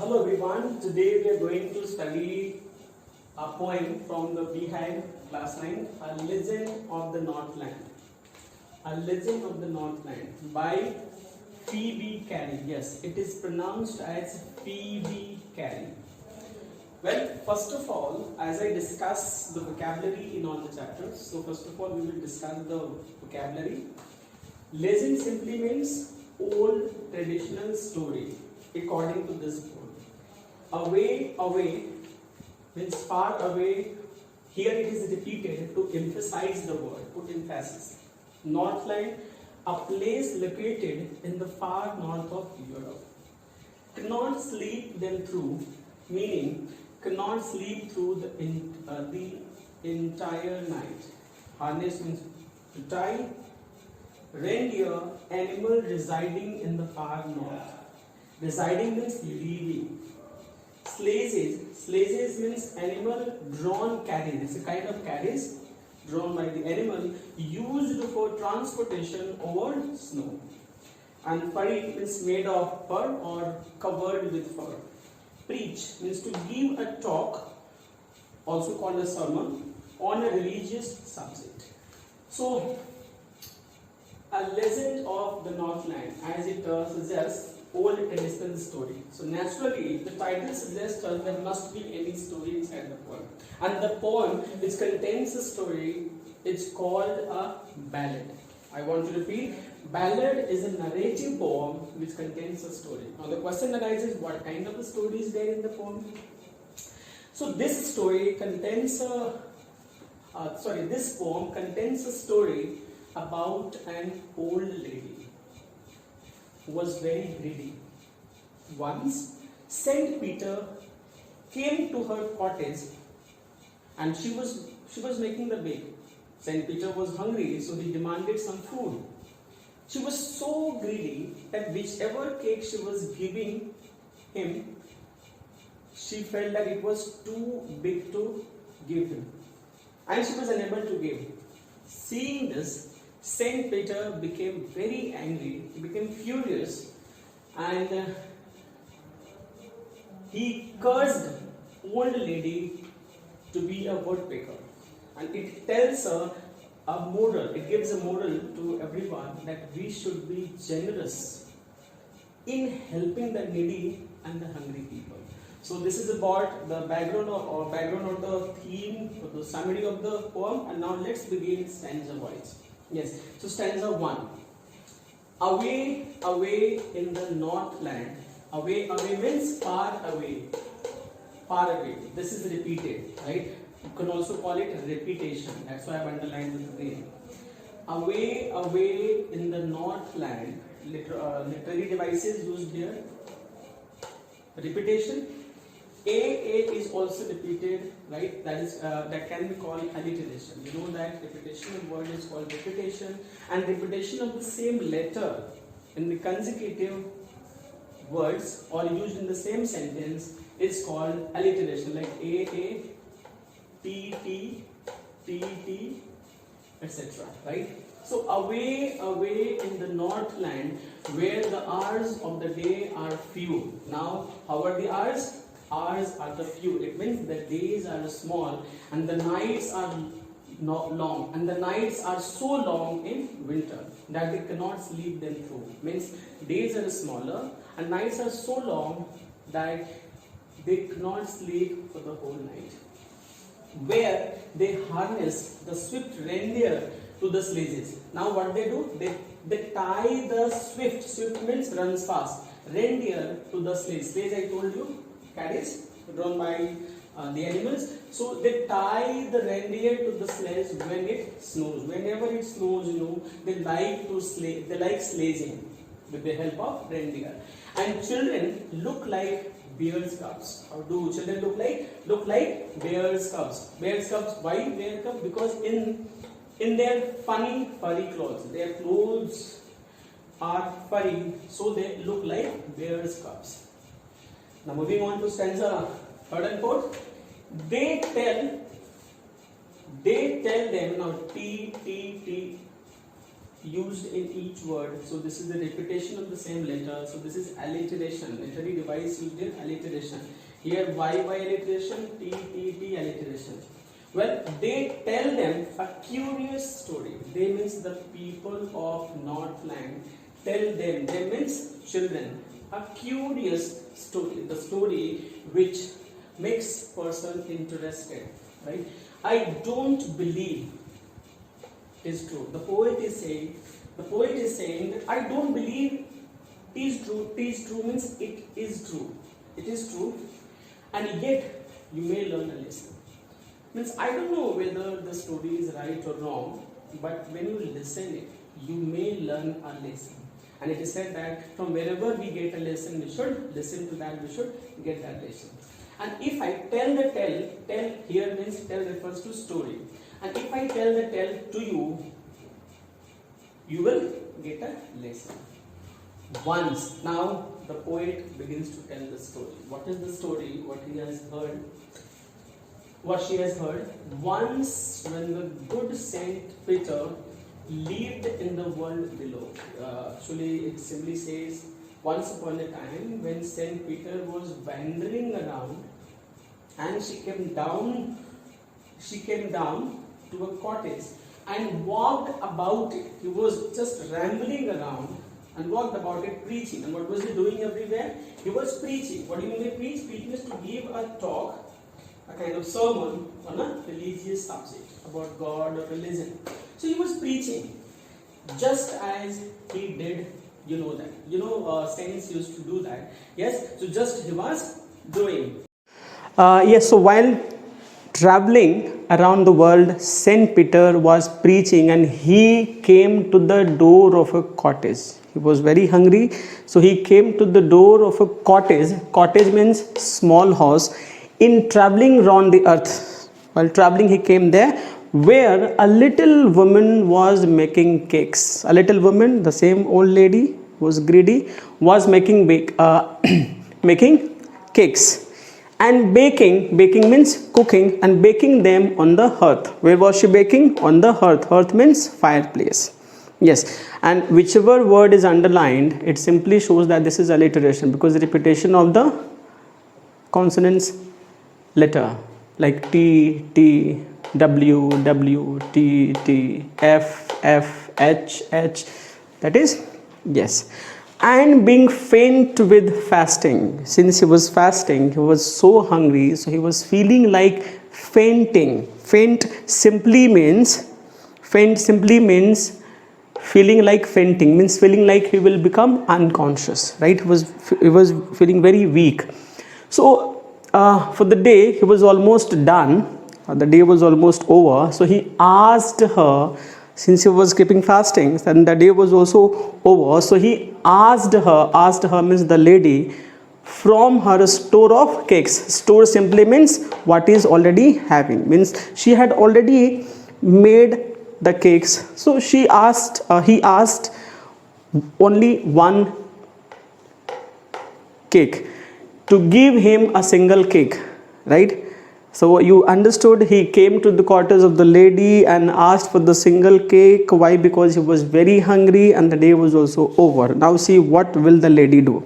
Hello everyone, today we are going to study a poem from the Behind class 9, A Legend of the Northland. A Legend of the Northland by Phoebe Cary. Yes, it is pronounced as Phoebe Cary. Well, first of all, as I discuss the vocabulary in all the chapters, so first of all we will discuss the vocabulary. Legend simply means old traditional story according to this poem. Away means far away. Here it is repeated to emphasize the word, put emphasis. Northland, a place located in the far north of Europe. Cannot sleep them through, meaning cannot sleep through the entire night. Harness means to tie. Reindeer, animal residing in the far north. Residing means living. Sledges means animal drawn carriage. It's a kind of carriage drawn by the animal used for transportation over snow. And furry means made of fur or covered with fur. Preach means to give a talk, also called a sermon, on a religious subject. So, a legend of the Northland, as it suggests, old traditional story. So naturally, the title suggests that there must be any story inside the poem. And the poem which contains a story is called a ballad. I want to repeat, ballad is a narrative poem which contains a story. Now the question arises, what kind of a story is there in the poem? So this story contains this poem contains a story about an old lady who was very greedy. Once, Saint Peter came to her cottage and she was making the bake. Saint Peter was hungry, so he demanded some food. She was so greedy that whichever cake she was giving him, she felt that it was too big to give him, and she was unable to give. Seeing this, Saint Peter became very angry, he became furious, and he cursed old lady to be a woodpecker. And it tells her a moral, it gives a moral to everyone that we should be generous in helping the needy and the hungry people. So this is about the background or the theme, or the summary of the poem, and now let's begin stanza wise. Yes, so stanza 1. Away in the Northland. Away means far away. Far away. This is repeated, right? You can also call it repetition. That's why I've underlined with the name. Away in the Northland. Literary devices used here. Repetition. A is also repeated, right? That can be called alliteration. You know that repetition of word is called repetition, and repetition of the same letter in the consecutive words or used in the same sentence is called alliteration, like A, T, etc. Right? So away in the Northland, where the hours of the day are few. Now, how are the hours? Hours are the few. It means the days are small and the nights are not long, and the nights are so long in winter that they cannot sleep them through. Means days are smaller and nights are so long that they cannot sleep for the whole night. Where they harness the swift reindeer to the sledges. Now what they do? They tie the swift means runs fast, reindeer to the sledge. Sledge, I told you, carriage drawn by the animals. So they tie the reindeer to the sledge when it snows. Whenever it snows, they like sledging with the help of reindeer. And children look like bear's cubs. How do children look like? Look like bear's cubs. Bear's cubs. Why bear cubs? Because in their funny furry clothes, their clothes are furry, so they look like bear's cubs. Now moving on to stanza 3rd and 4th. They tell them, now T, used in each word. So this is the repetition of the same letter. So this is alliteration, literary device used in alliteration. Here Y alliteration, T alliteration. Well, they tell them a curious story. They means the people of Northland tell them. They means children. A curious story. The story which makes person interested. Right? I don't believe is true. The poet is saying that I don't believe it is true. It is true means it is true. It is true, and yet you may learn a lesson. Means I don't know whether the story is right or wrong, but when you listen it, you may learn a lesson. And it is said that from wherever we get a lesson, we should listen to that. We should get that lesson. And if I tell the tell here means tell refers to story. And if I tell the tell to you, you will get a lesson. Once, now the poet begins to tell the story. What is the story? What he has heard? What she has heard? Once, when the good Saint Peter lived in the world below. Actually, it simply says, once upon a time, when Saint Peter was wandering around, and she came down to a cottage and walked about it. He was just rambling around and walked about it preaching. And what was he doing everywhere? He was preaching. What do you mean by preach? Preaching is to give a talk, a kind of sermon on a religious subject about God or religion. So he was preaching, just as he did, you know that. Saints used to do that. Yes, so just he was doing. Yes, so while traveling around the world, Saint Peter was preaching and he came to the door of a cottage. He was very hungry, so he came to the door of a cottage. Cottage means small house. In traveling around the earth, while traveling he came there where a little woman was making cakes. A little woman, the same old lady was greedy, was making making cakes. And baking means cooking, and baking them on the hearth. Where was she baking? On the hearth. Hearth means fireplace. Yes, and whichever word is underlined, it simply shows that this is alliteration, because the repetition of the consonants letter, like T, T, W, W, T, T, F, F, H, H, that is, yes. And being faint with fasting. Since he was fasting, he was so hungry, so he was feeling like fainting. Faint simply means feeling like fainting, means feeling like he will become unconscious, right? He was feeling very weak. So for the day, he was almost done. The day was almost over. So he asked her, since he was keeping fasting and the day was also over, so he asked her means the lady, from her store of cakes. Store simply means what is already having, means she had already made the cakes. So he asked only one cake, to give him a single cake, right? So you understood, he came to the quarters of the lady and asked for the single cake. Why? Because he was very hungry and the day was also over. Now see, what will the lady do?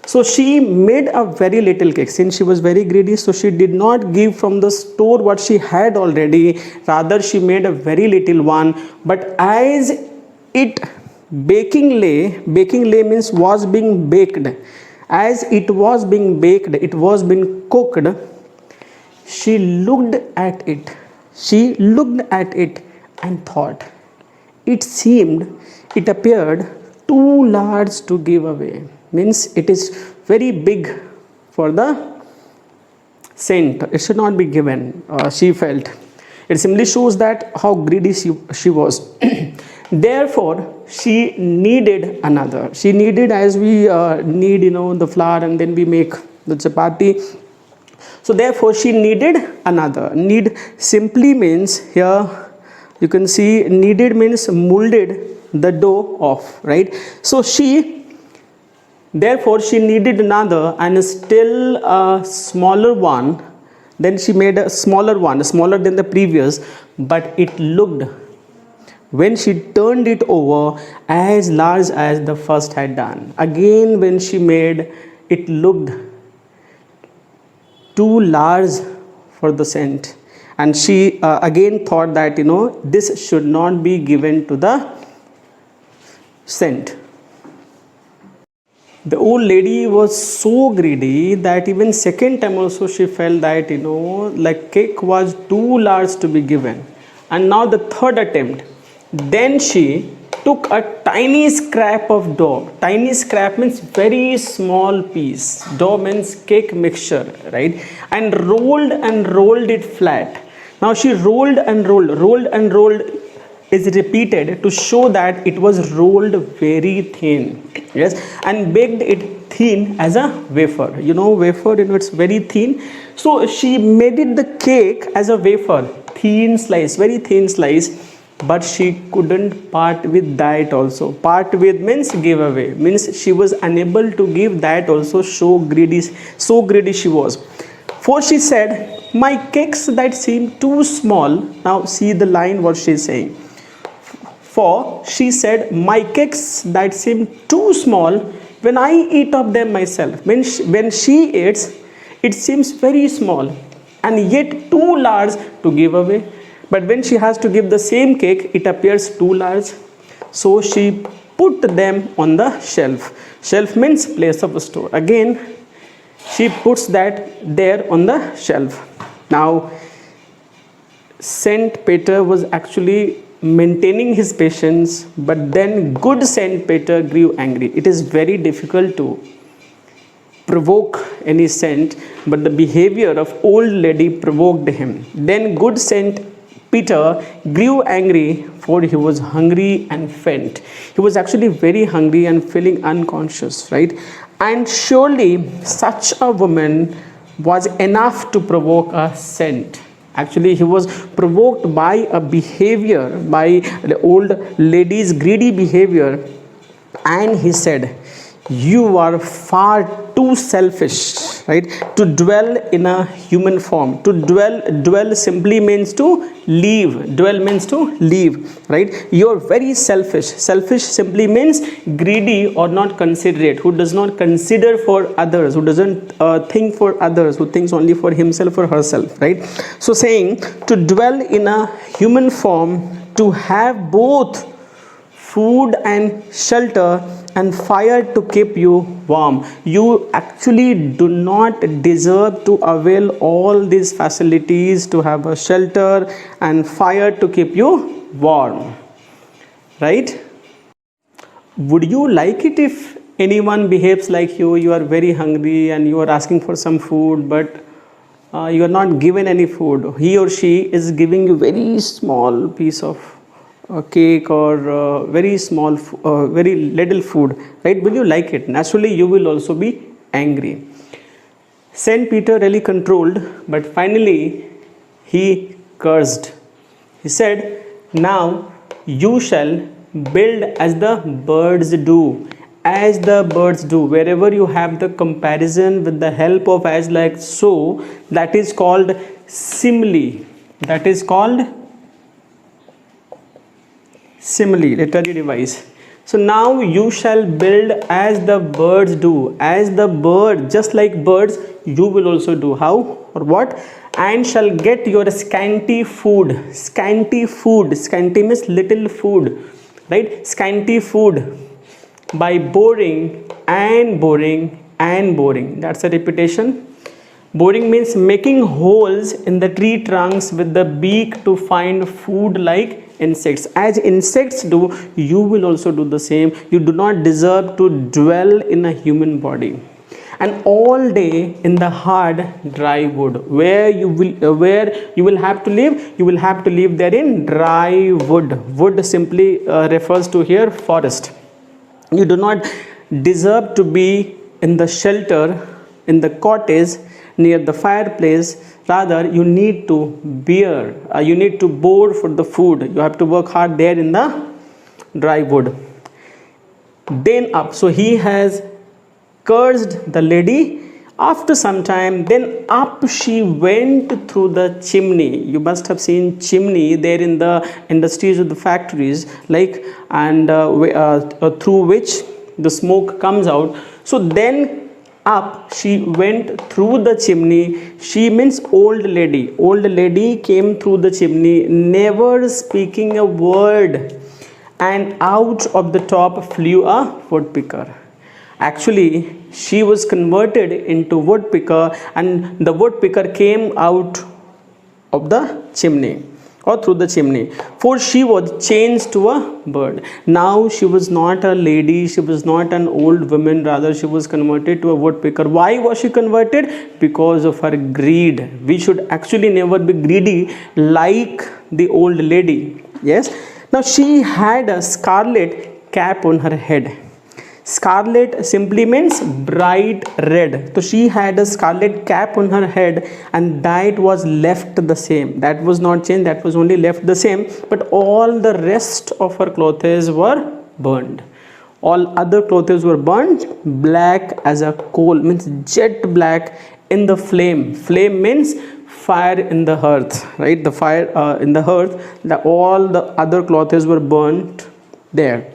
So she made a very little cake. Since she was very greedy, so she did not give from the store what she had already. Rather, she made a very little one. But as it baking lay means was being baked. As it was being baked, it was being cooked. She looked at it and thought, it appeared too large to give away. Means it is very big for the saint. It should not be given, she felt. It simply shows that how greedy she was. Therefore, she needed another. She needed, as we need, the flour and then we make the chapati. So therefore she needed another. Need simply means, here you can see, needed means molded the dough off, right? So therefore she needed another, and still a smaller one. Then she made a smaller one, smaller than the previous, but it looked when she turned it over, as large as the first had done. Again, when she made, it looked too large for the scent. And she again thought that, this should not be given to the scent. The old lady was so greedy that even second time also she felt that, like cake was too large to be given. And now the third attempt, then she took a tiny scrap of dough. Tiny scrap means very small piece. Dough means cake mixture, right? And rolled it flat. Now she rolled and rolled is repeated to show that it was rolled very thin. Yes, and baked it thin as a wafer. Wafer, it's very thin. So she made it the cake as a wafer, thin slice, very thin slice. But she couldn't part with that also. Part with means give away. Means she was unable to give that also. So greedy she was. For she said, my cakes that seem too small. Now see the line what she is saying. For she said, my cakes that seem too small, when I eat of them myself. When she eats, it seems very small and yet too large to give away. But when she has to give the same cake, it appears too large. So she put them on the shelf. Shelf means place of store. Again, she puts that there on the shelf. Now, Saint Peter was actually maintaining his patience, but then good Saint Peter grew angry. It is very difficult to provoke any saint, but the behavior of old lady provoked him. Then good Saint Peter grew angry, for he was hungry and faint. He was actually very hungry and feeling unconscious, right? And surely such a woman was enough to provoke a saint. Actually, he was provoked by a behavior, by the old lady's greedy behavior, and he said, you are far too selfish, right, to dwell in a human form. To dwell simply means to live. Dwell means to live, right? You are very selfish. Selfish simply means greedy or not considerate, who does not consider for others, who doesn't think for others, who thinks only for himself or herself, right? So saying, to dwell in a human form, to have both food and shelter and fire to keep you warm. You actually do not deserve to avail all these facilities to have a shelter and fire to keep you warm, right? Would you like it if anyone behaves like you? You are very hungry and you are asking for some food, but you are not given any food. He or she is giving you very small piece of cake or very small, very little food, right? Will you like it? Naturally, you will also be angry. Saint Peter really controlled, but finally he cursed. He said, now you shall build as the birds do. As the birds do. Wherever you have the comparison with the help of as, like, so, that is called simile. That is called simile, literary device. So now you shall build as the birds do. As the bird, just like birds, you will also do. How or what? And shall get your scanty food. Scanty food. Scanty means little food, right? Scanty food by boring and boring and boring. That's a repetition. Boring means making holes in the tree trunks with the beak to find food like insects. As insects do, you will also do the same. You do not deserve to dwell in a human body. And all day in the hard dry wood, where you will have to live, you will have to live there in dry wood. Wood simply refers to here forest. You do not deserve to be in the shelter, in the cottage, near the fireplace. Rather, you need to bear, you need to bore for the food. You have to work hard there in the dry wood. Then up. So he has cursed the lady After some time, then up she went through the chimney. You must have seen chimney there in the industries or the factories, like, and through which the smoke comes out. So then up she went through the chimney. She means old lady. Old lady came through the chimney, never speaking a word, and out of the top flew a woodpecker. Actually, she was converted into woodpecker, and the woodpecker came out of the chimney or through the chimney, for she was changed to a bird. Now she was not a lady, she was not an old woman, rather she was converted to a woodpecker. Why was she converted? Because of her greed. We should actually never be greedy like the old lady. Yes. Now she had a scarlet cap on her head. Scarlet simply means bright red. So she had a scarlet cap on her head, and that was left the same. That was not changed, that was only left the same. But all the rest of her clothes were burned. All other clothes were burnt black as a coal, means jet black in the flame. Flame means fire in the earth, right? The fire in the earth. All the other clothes were burnt there.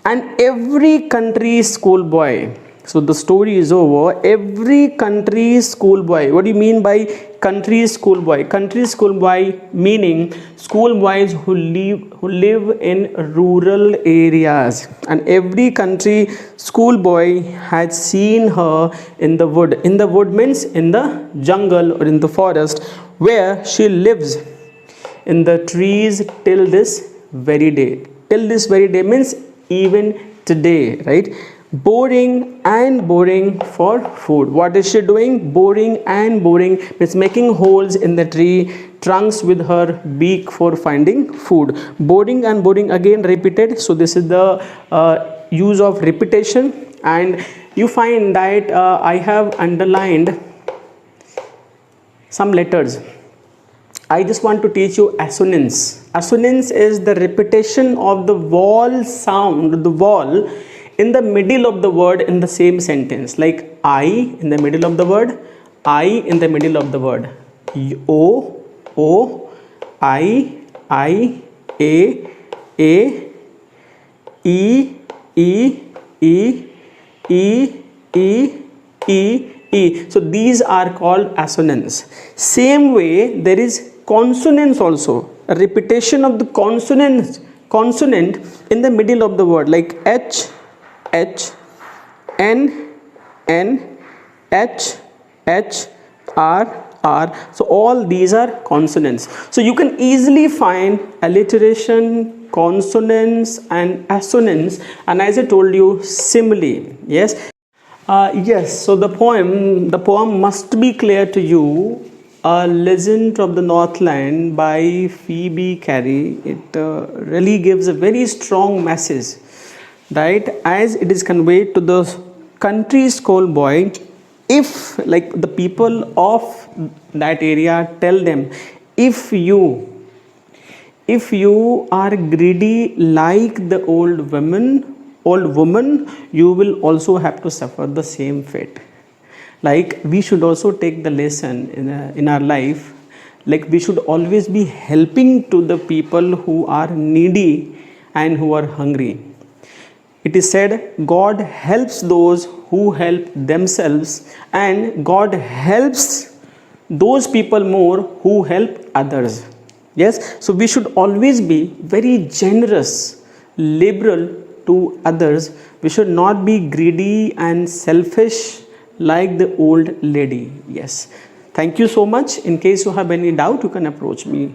And every country schoolboy, so the story is over. Every country schoolboy. What do you mean by country schoolboy? Country schoolboy meaning schoolboys who live in rural areas. And every country schoolboy had seen her in the wood. In the wood means in the jungle or in the forest, where she lives in the trees till this very day. Till this very day means even today, right? Boring and boring for food. What is she doing? Boring and boring means making holes in the tree trunks with her beak for finding food. Boring and boring, again repeated. So this is the use of repetition. And you find that I have underlined some letters. I just want to teach you assonance. Assonance is the repetition of the vowel sound, the vowel in the middle of the word in the same sentence. Like I in the middle of the word, I in the middle of the word. O, I, A, E, E. So these are called assonance. Same way there is consonance also. A repetition of the consonant in the middle of the word, like H, N, H, R. So all these are consonants. So you can easily find alliteration, consonants and assonance, and as I told you, simile. Yes. Yes, so the poem must be clear to you. A Legend of the Northland by Phoebe Cary. It really gives a very strong message, right? As it is conveyed to the country schoolboy, if like the people of that area tell them, if you are greedy like the old woman, you will also have to suffer the same fate. Like we should also take the lesson in our life. Like we should always be helping to the people who are needy and who are hungry. It is said God helps those who help themselves, and God helps those people more who help others. Yes, so we should always be very generous, liberal to others. We should not be greedy and selfish like the old lady. Yes. Thank you so much. In case you have any doubt, you can approach me.